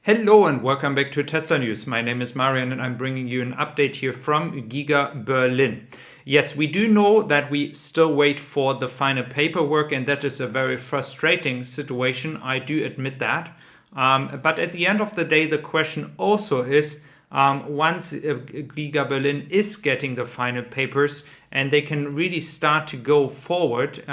Hello and welcome back to Tesla News. My name is Marian and I'm bringing you an update here from Giga Berlin. Yes, we do know that we still wait for the final paperwork, and that is a very frustrating situation. I do admit that. But at the end of the day, the question also is, once Giga Berlin is getting the final papers and they can really start to go forward,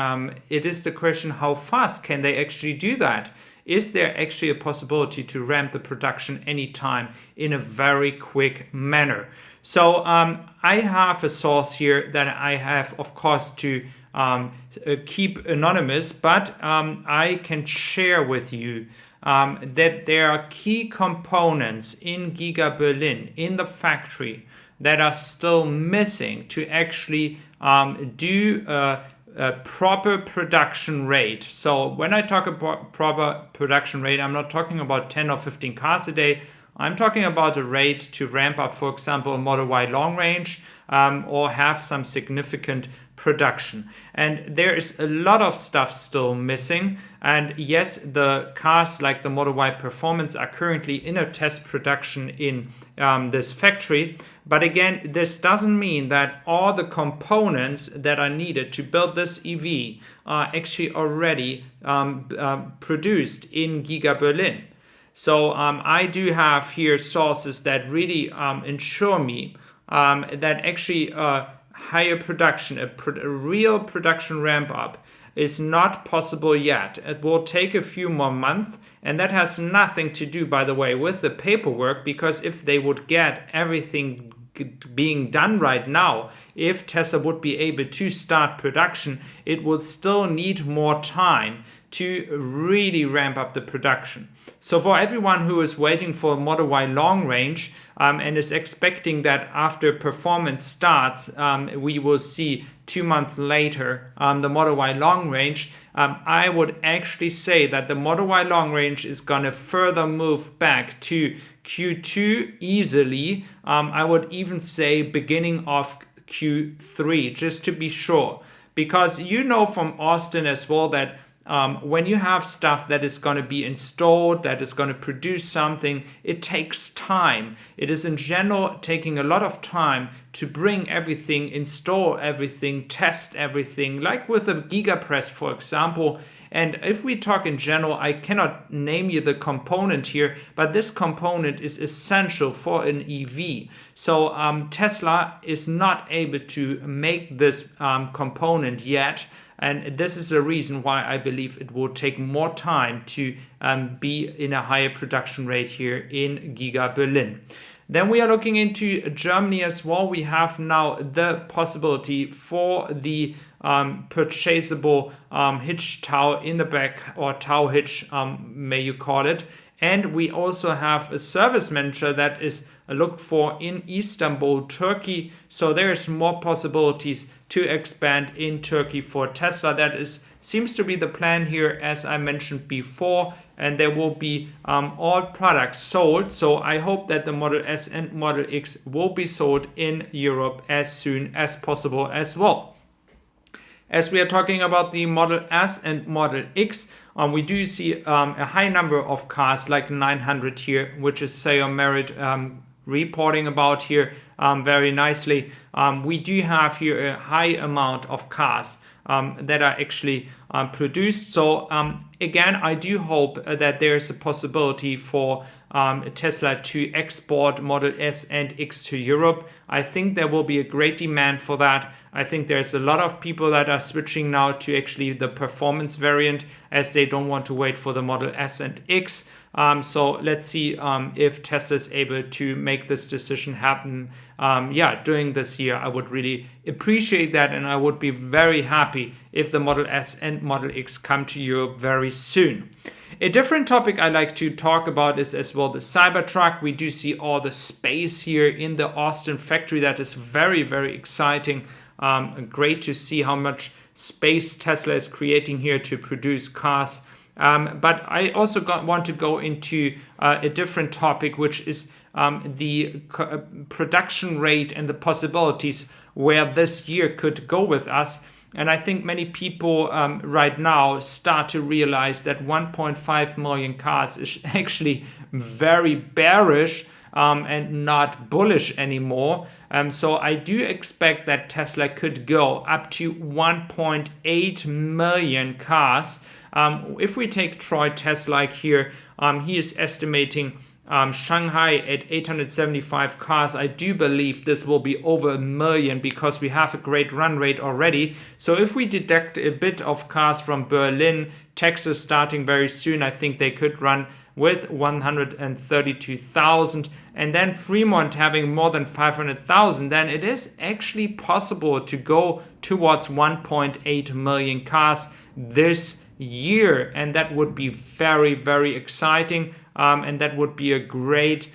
it is the question, how fast can they actually do that? Is there actually a possibility to ramp the production anytime in a very quick manner? So I have a source here that I have, of course, to keep anonymous, but I can share with you that there are key components in Giga Berlin, in the factory, that are still missing to actually do a proper production rate. So when I talk about proper production rate, I'm not talking about 10 or 15 cars a day. I'm talking about a rate to ramp up, for example, a Model Y long range or have some significant production. And there is a lot of stuff still missing. And yes, the cars like the Model Y Performance are currently in a test production in this factory. But again, this doesn't mean that all the components that are needed to build this EV are actually already produced in Giga Berlin. So I do have here sources that really ensure me that actually higher production, a real production ramp up is not possible yet. It will take a few more months, and that has nothing to do, by the way, with the paperwork, because if they would get everything being done right now, if Tesla would be able to start production, it would still need more time to really ramp up the production. So for everyone who is waiting for Model Y long range and is expecting that after performance starts, we will see 2 months later the Model Y long range, I would actually say that the Model Y long range is going to further move back to Q2 easily. I would even say beginning of Q3, just to be sure. Because you know from Austin as well that when you have stuff that is going to be installed, that is going to produce something, it takes time. It is in general taking a lot of time to bring everything, install everything, test everything, like with the Giga Press, for example. And if we talk in general, I cannot name you the component here, but this component is essential for an EV. So Tesla is not able to make this component yet. And this is the reason why I believe it will take more time to be in a higher production rate here in Giga Berlin. Then we are looking into Germany as well. We have now the possibility for the purchasable hitch tow in the back, or tow hitch, may you call it. And we also have a service manager that is looked for in Istanbul, Turkey. So there's more possibilities to expand in Turkey for Tesla. That seems to be the plan here, as I mentioned before. And there will be all products sold. So I hope that the Model S and Model X will be sold in Europe as soon as possible as well. As we are talking about the Model S and Model X, we do see a high number of cars, like 900 here, which is Sayor Merit reporting about here very nicely. We do have here a high amount of cars that are actually produced. So again, I do hope that there's a possibility for Tesla to export Model S and X to Europe. I think there will be a great demand for that. I think there's a lot of people that are switching now to actually the performance variant, as they don't want to wait for the Model S and X. So let's see if Tesla is able to make this decision happen during this year. I would really appreciate that, and I would be very happy if the Model S and Model X come to Europe very soon. A different topic I like to talk about is as well the Cybertruck. We do see all the space here in the Austin factory. That is very, very exciting. Great to see how much space Tesla is creating here to produce cars. But I also want to go into a different topic, which is the production rate and the possibilities where this year could go with us. And I think many people right now start to realize that 1.5 million cars is actually very bearish and not bullish anymore. So I do expect that Tesla could go up to 1.8 million cars. If we take Troy Tesla here, he is estimating Shanghai at 875 cars. I do believe this will be over a million because we have a great run rate already. So if we deduct a bit of cars from Berlin, Texas starting very soon, I think they could run with 132,000, and then Fremont having more than 500,000, then it is actually possible to go towards 1.8 million cars this year, and that would be very, very exciting, and that would be a great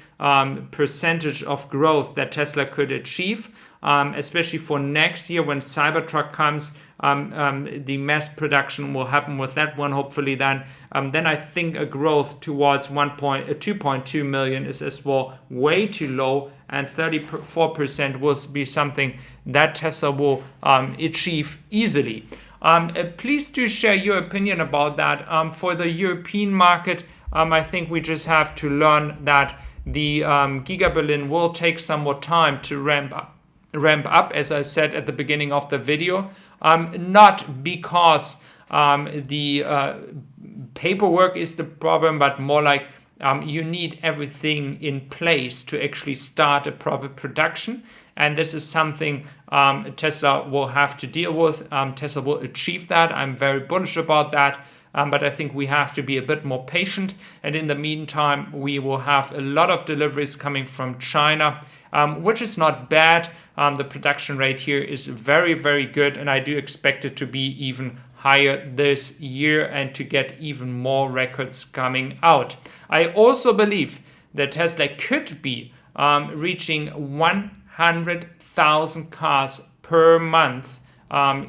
percentage of growth that Tesla could achieve, especially for next year when Cybertruck comes. The mass production will happen with that one, hopefully. Then I think a growth towards 2.2 million is as well way too low, and 34% will be something that Tesla will achieve easily. Please do share your opinion about that. For the European market, I think we just have to learn that the Giga Berlin will take some more time to ramp up, as I said at the beginning of the video, not because the paperwork is the problem, but more like you need everything in place to actually start a proper production. And this is something Tesla will have to deal with. Tesla will achieve that. I'm very bullish about that. But I think we have to be a bit more patient. And in the meantime, we will have a lot of deliveries coming from China, which is not bad. The production rate here is very, very good. And I do expect it to be even higher this year and to get even more records coming out. I also believe that Tesla could be reaching 100,000 cars per month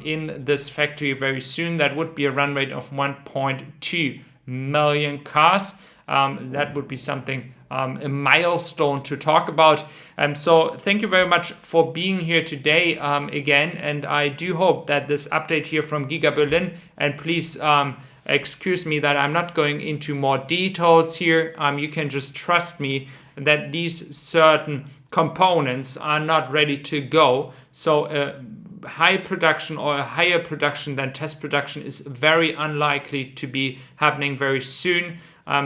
in this factory very soon. That would be a run rate of 1.2 million cars. That would be something, a milestone to talk about. So thank you very much for being here today again. And I do hope that this update here from Giga Berlin, and please excuse me that I'm not going into more details here. You can just trust me that these certain components are not ready to go. So high production or a higher production than test production is very unlikely to be happening very soon.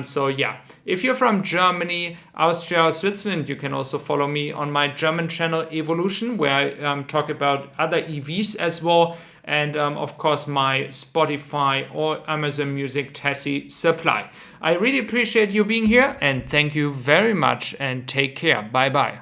So yeah, if you're from Germany, Austria, or Switzerland, you can also follow me on my German channel Evolution, where I talk about other EVs as well. And of course, my Spotify or Amazon Music Tessie supply. I really appreciate you being here, and thank you very much, and take care. Bye bye.